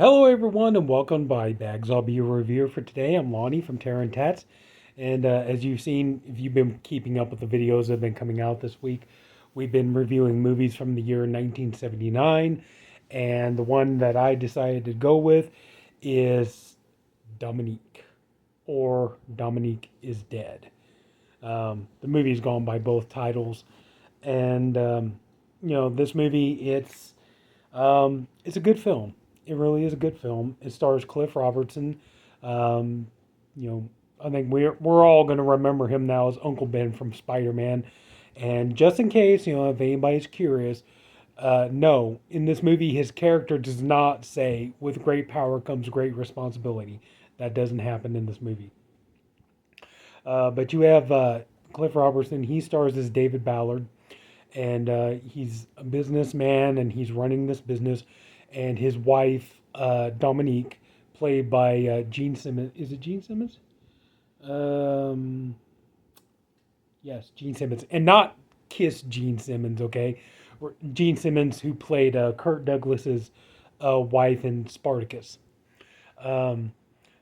Hello, everyone, and welcome to BodyBags. I'll be your reviewer for today. I'm Lonnie from Tats, and as you've seen, if you've been keeping up with the videos that have been coming out this week, we've been reviewing movies from the year 1979, and the one that I decided to go with is Dominique, or Dominique is Dead. The movie's gone by both titles, and this movie it's a good film. It really is a good film. It stars Cliff Robertson. Um, you know, I think we're all going to remember him now as Uncle Ben from Spider-Man. And just in case, if anybody's curious, no, in this movie, his character does not say, "With great power comes great responsibility." That doesn't happen in this movie. But you have Cliff Robertson. He stars as David Ballard, and he's a businessman, and he's running this business. And his wife, Dominique, played by Gene Simmons. Is it Gene Simmons? Um, yes, Gene Simmons, and not Kiss Gene Simmons. Okay, Gene Simmons, who played Kirk Douglas's wife in Spartacus. Um,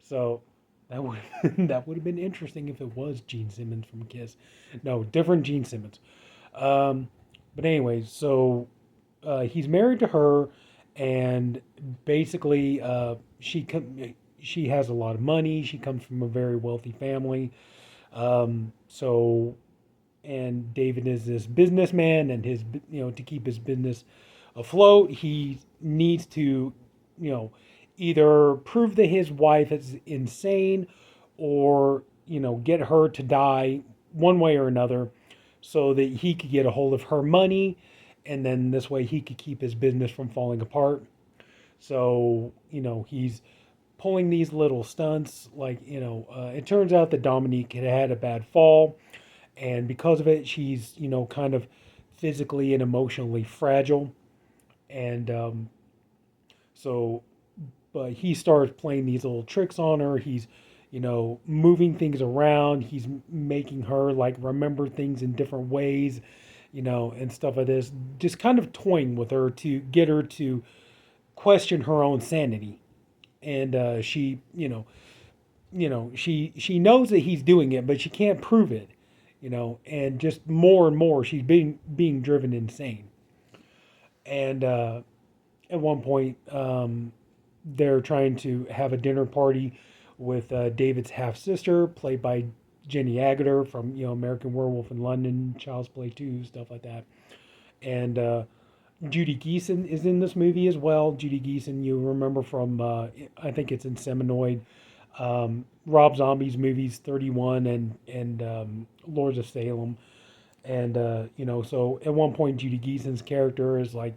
so that would that would have been interesting if it was Gene Simmons from Kiss. No, different Gene Simmons. Um, but anyways, so he's married to her, and basically she has a lot of money. She comes from a very wealthy family. So and David is this businessman, and his to keep his business afloat, he needs to either prove that his wife is insane, or get her to die one way or another, so that he could get a hold of her money, and then this way he could keep his business from falling apart. So he's pulling these little stunts, like it turns out that Dominique had a bad fall, and because of it, she's kind of physically and emotionally fragile, and so but he starts playing these little tricks on her. He's moving things around. He's making her like remember things in different ways, and stuff like this, just kind of toying with her to get her to question her own sanity. And she she knows that he's doing it, but she can't prove it, and just more and more she's being driven insane. And at one point, they're trying to have a dinner party with David's half sister, played by Jenny Agutter from American Werewolf in London, Child's Play 2, stuff like that. And Judy Geeson is in this movie as well. Judy Geeson, you remember from I think it's in Seminoid, Rob Zombie's movies 31 and Lords of Salem. And so at one point Judy Geeson's character is like,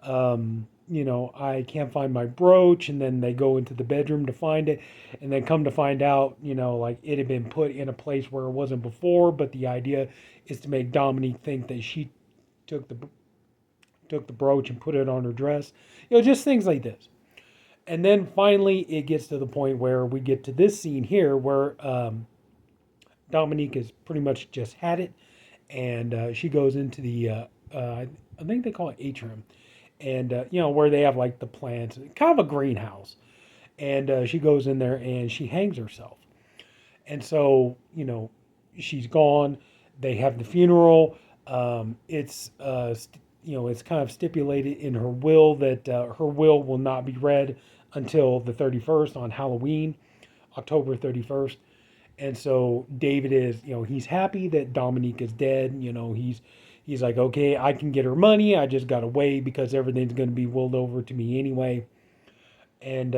I can't find my brooch, and then they go into the bedroom to find it, and then come to find out, like it had been put in a place where it wasn't before, but the idea is to make Dominique think that she took the brooch and put it on her dress, just things like this. And then finally it gets to the point where we get to this scene here where Dominique has pretty much just had it, and she goes into the I think they call it atrium, and where they have like the plants, kind of a greenhouse, and she goes in there and she hangs herself. And so she's gone. They have the funeral. It's kind of stipulated in her will that her will not be read until the 31st, on Halloween, October 31st. And so David is, he's happy that Dominique is dead. He's like, okay, I can get her money. I just got to wait because everything's going to be willed over to me anyway. And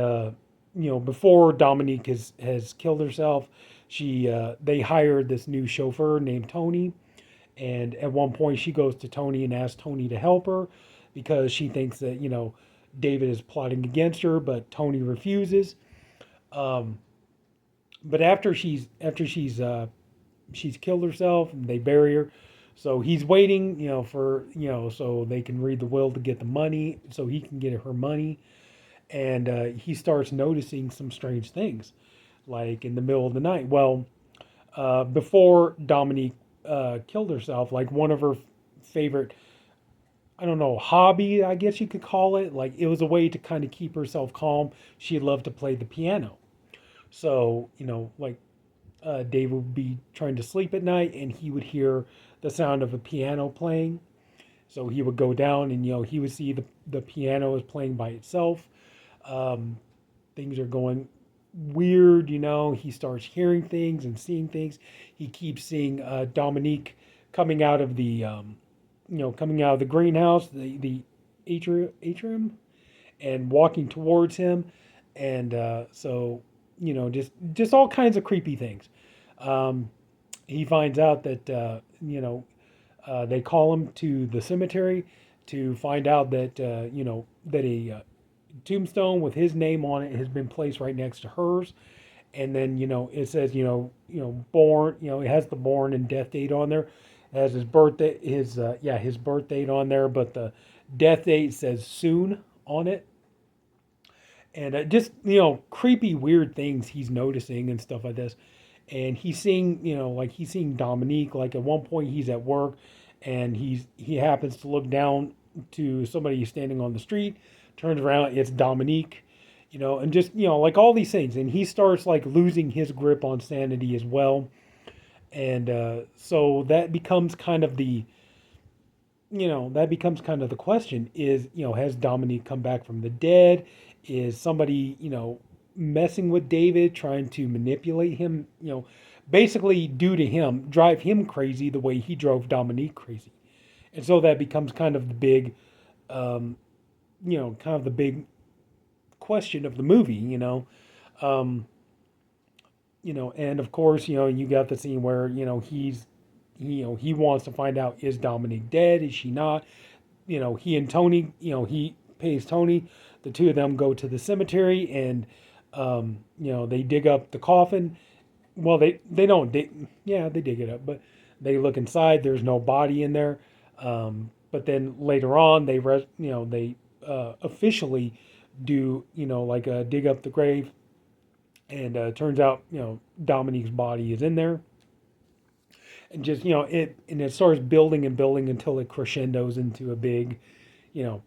before Dominique has killed herself, they hired this new chauffeur named Tony. And at one point, she goes to Tony and asks Tony to help her because she thinks that David is plotting against her, but Tony refuses. Um, but she's killed herself, and they bury her. So he's waiting, for so they can read the will to get the money, so he can get her money. And he starts noticing some strange things, like in the middle of the night. Well, before Dominique killed herself, like one of her favorite I don't know, hobby, I guess you could call it. Like it was a way to kind of keep herself calm. She loved to play the piano. So, like David would be trying to sleep at night and he would hear the sound of a piano playing. So he would go down and, he would see the piano is playing by itself. Um, Things are going weird, He starts hearing things and seeing things. He keeps seeing Dominique coming out of coming out of the greenhouse, the atrium, and walking towards him, and so just all kinds of creepy things. Um, he finds out that they call him to the cemetery to find out that that a tombstone with his name on it has been placed right next to hers, and then it says born, it has the born and death date on there. It has his birth date on there, but the death date says soon on it. And just creepy weird things he's noticing and stuff like this. And he's seeing like he's seeing Dominique, like at one point he's at work and he happens to look down to somebody standing on the street, turns around, it's Dominique, and just like all these things. And he starts like losing his grip on sanity as well. And so that becomes kind of the question is, has Dominique come back from the dead? Is somebody, messing with David, trying to manipulate him, basically drive him crazy the way he drove Dominique crazy? And so that becomes kind of the big, kind of the big question of the movie, Um, and of course, you got the scene where, he wants to find out, is Dominique dead? Is she not? He and Tony, he pays Tony. The two of them go to the cemetery and, they dig up the coffin. Well, they don't dig. Yeah, they dig it up, but they look inside. There's no body in there. But then later on, they officially do, like dig up the grave, and turns out, Dominique's body is in there, and just it starts building and building until it crescendos into a big, you know,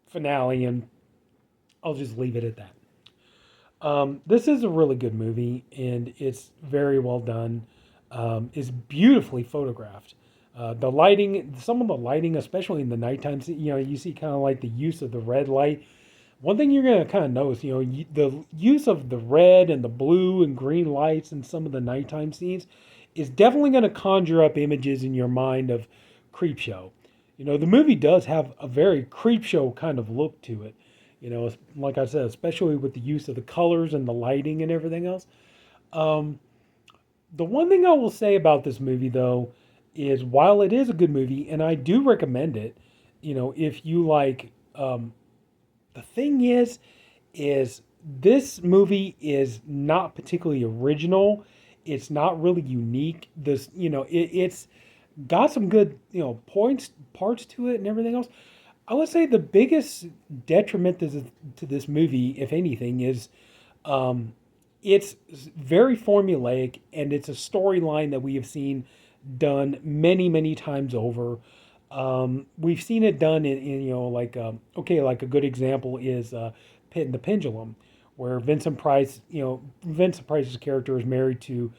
finale, and I'll just leave it at that. This is a really good movie, and it's very well done. It's beautifully photographed. The lighting, some of the lighting, especially in the nighttime, you see kind of like the use of the red light. One thing you're gonna kind of notice, the use of the red and the blue and green lights in some of the nighttime scenes is definitely gonna conjure up images in your mind of Creepshow. The movie does have a very Creepshow kind of look to it. Like I said, especially with the use of the colors and the lighting and everything else. Um, the one thing I will say about this movie, though, is while it is a good movie, and I do recommend it, if you like, the thing is this movie is not particularly original. It's not really unique. It's got some good, parts to it and everything else. I would say the biggest detriment to this movie, if anything, is um, it's very formulaic and it's a storyline that we have seen done many, many times over. We've seen it done in like, okay, like a good example is Pit and the Pendulum, where Vincent Price's character is married to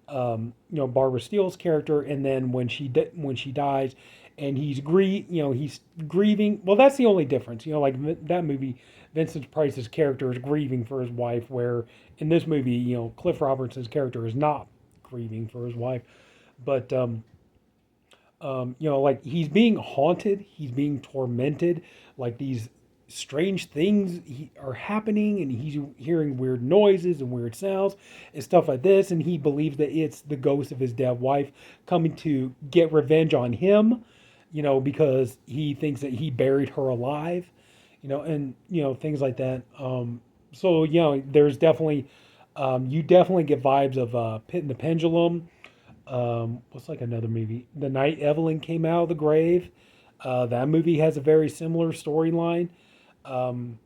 Barbara Steele's character, and then when she dies, and he's grieving. Well, that's the only difference. Like that movie, Vincent Price's character is grieving for his wife, where in this movie, Cliff Robertson's character is not grieving for his wife, but like he's being haunted, he's being tormented, like these strange things are happening, and he's hearing weird noises and weird sounds and stuff like this, and he believes that it's the ghost of his dead wife coming to get revenge on him, because he thinks that he buried her alive, and things like that. So there's definitely you definitely get vibes of Pit and the Pendulum. What's like another movie? The Night Evelyn Came Out of the Grave. That movie has a very similar storyline. Um,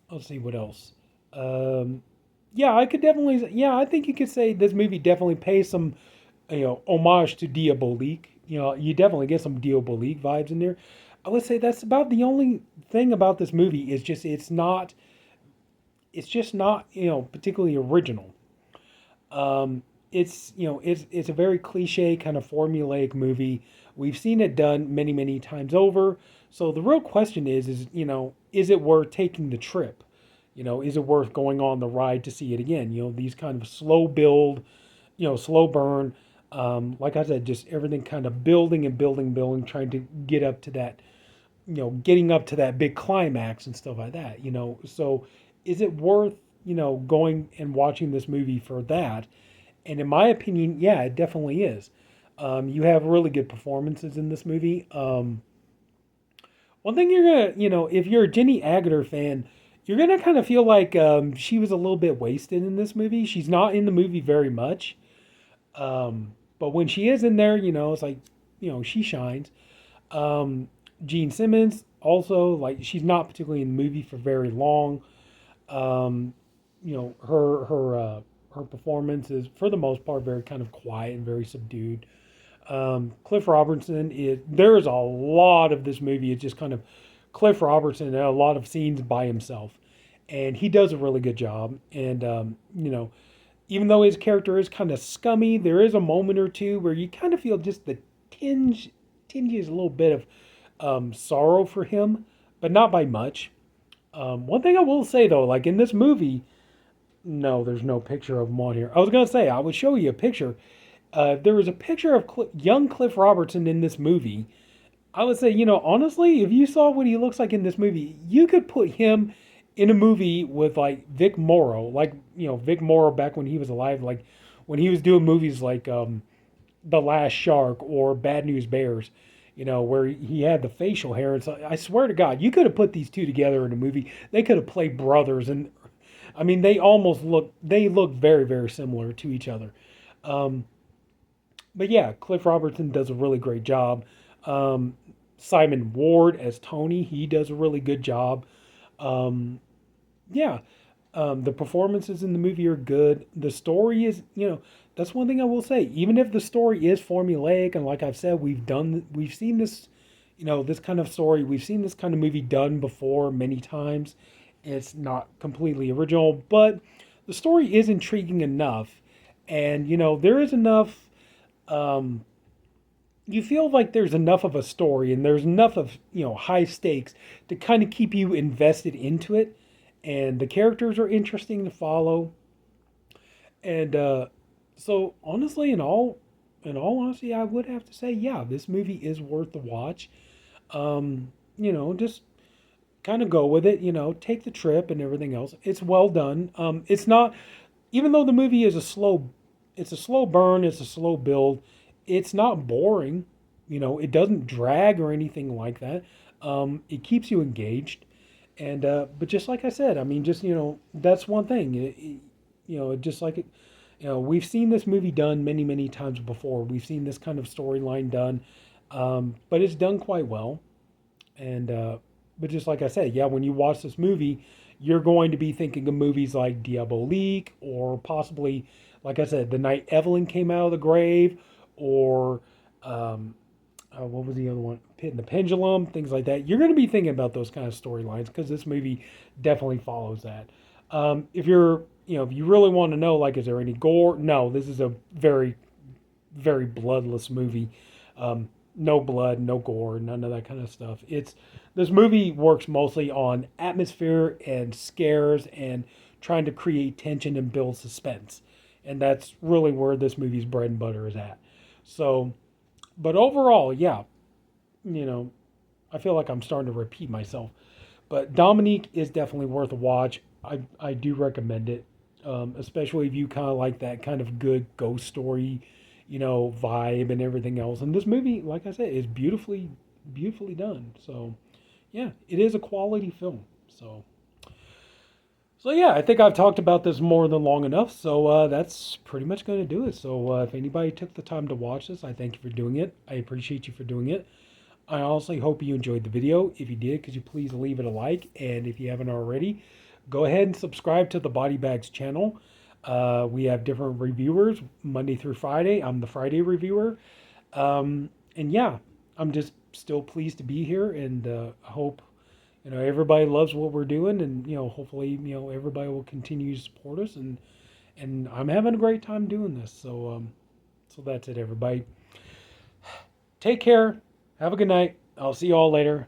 let's see what else. Yeah, I could definitely. Yeah, I think you could say this movie definitely pays some, homage to Diabolique. You definitely get some Diabolique vibes in there. I would say that's about the only thing about this movie is just it's just not particularly original. It's it's a very cliche kind of formulaic movie. We've seen it done many times over. So the real question is is it worth taking the trip? Is it worth going on the ride to see it again? These kind of slow build, slow burn. Like I said, just everything kind of building and building, trying to get up to that, getting up to that big climax and stuff like that. So is it worth going and watching this movie for that? And in my opinion, yeah, it definitely is. You have really good performances in this movie. One thing you're gonna, if you're a Jenny Agutter fan, you're gonna kind of feel like she was a little bit wasted in this movie. She's not in the movie very much, but when she is in there, it's like, she shines. Um, Gene Simmons also, like, she's not particularly in the movie for very long. Um, her performance is for the most part very kind of quiet and very subdued. Cliff Robertson is there is a lot of this movie. It's just kind of Cliff Robertson and a lot of scenes by himself, and he does a really good job. And even though his character is kind of scummy, there is a moment or two where you kind of feel just the tinges a little bit of sorrow for him, but not by much. One thing I will say though, like in this movie, no, there's no picture of him on here. I was gonna say I would show you a picture. There was a picture of young Cliff Robertson in this movie. I would say, honestly, if you saw what he looks like in this movie, you could put him in a movie with like Vic Morrow, like Vic Morrow back when he was alive, like when he was doing movies like The Last Shark or Bad News Bears, where he had the facial hair. And so I swear to God, you could have put these two together in a movie. They could have played brothers, and I mean, they look very similar to each other. Um, but yeah, Cliff Robertson does a really great job. Um, Simon Ward as Tony, he does a really good job. Um, yeah, the performances in the movie are good. The story is, that's one thing I will say. Even if the story is formulaic, and like I've said, we've seen this, this kind of story, we've seen this kind of movie done before many times. It's not completely original, but the story is intriguing enough, and there is enough. Um, you feel like there's enough of a story and there's enough of high stakes to kind of keep you invested into it, and the characters are interesting to follow. And so honestly, in all honesty, I would have to say, yeah, this movie is worth the watch. Just kind of go with it. Take the trip and everything else. It's well done. It's not, even though the movie is it's a slow burn, it's a slow build. It's not boring. It doesn't drag or anything like that. It keeps you engaged. And but just like I said, I mean, just that's one thing. Just like it, we've seen this movie done many times before. We've seen this kind of storyline done, but it's done quite well. And but just like I said, yeah, when you watch this movie, you're going to be thinking of movies like Diabolique, or possibly, like I said, The Night Evelyn Came Out of the Grave, or what was the other one? Pit and the Pendulum, things like that. You're going to be thinking about those kind of storylines because this movie definitely follows that. If you're, if you really want to know, like, is there any gore? No, this is a very bloodless movie. No blood, no gore, none of that kind of stuff. This movie works mostly on atmosphere and scares and trying to create tension and build suspense. And that's really where this movie's bread and butter is at. So, but overall, yeah, you know, I feel like I'm starting to repeat myself. But Dominique is definitely worth a watch. I do recommend it, especially if you kind of like that kind of good ghost story, vibe and everything else. And this movie, like I said, is beautifully done. So, yeah, it is a quality film. So yeah, I think I've talked about this more than long enough. So that's pretty much going to do it. So if anybody took the time to watch this, I thank you for doing it. I appreciate you for doing it. I honestly hope you enjoyed the video. If you did, could you please leave it a like? And if you haven't already, go ahead and subscribe to the BodyBags channel. We have different reviewers Monday through Friday. I'm the Friday reviewer. And yeah, I'm just still pleased to be here, and I hope everybody loves what we're doing, and hopefully everybody will continue to support us, and I'm having a great time doing this. So that's it, everybody. Take care. Have a good night. I'll see you all later.